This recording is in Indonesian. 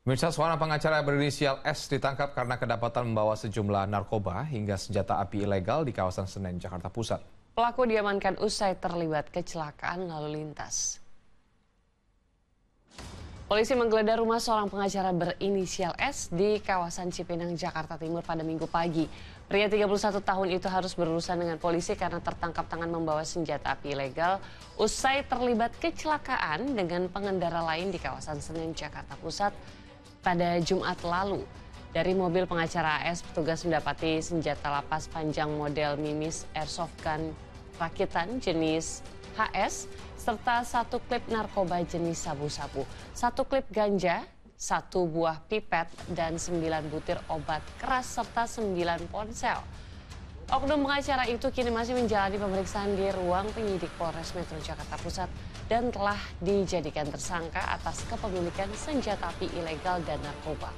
Pemirsa, seorang pengacara berinisial S ditangkap karena kedapatan membawa sejumlah narkoba hingga senjata api ilegal di kawasan Senen, Jakarta Pusat. Pelaku diamankan usai terlibat kecelakaan lalu lintas. Polisi menggeledah rumah seorang pengacara berinisial S di kawasan Cipinang, Jakarta Timur pada Minggu pagi. Pria 31 tahun itu harus berurusan dengan polisi karena tertangkap tangan membawa senjata api ilegal usai terlibat kecelakaan dengan pengendara lain di kawasan Senen, Jakarta Pusat pada Jumat lalu. Dari mobil pengacara AS, petugas mendapati senjata lapas panjang model Mimis Airsoft Gun rakitan jenis HS, serta satu klip narkoba jenis sabu-sabu, satu klip ganja, satu buah pipet, dan 9 butir obat keras, serta 9 ponsel. Oknum pengacara itu kini masih menjalani pemeriksaan di ruang penyidik Polres Metro Jakarta Pusat dan telah dijadikan tersangka atas kepemilikan senjata api ilegal dan narkoba.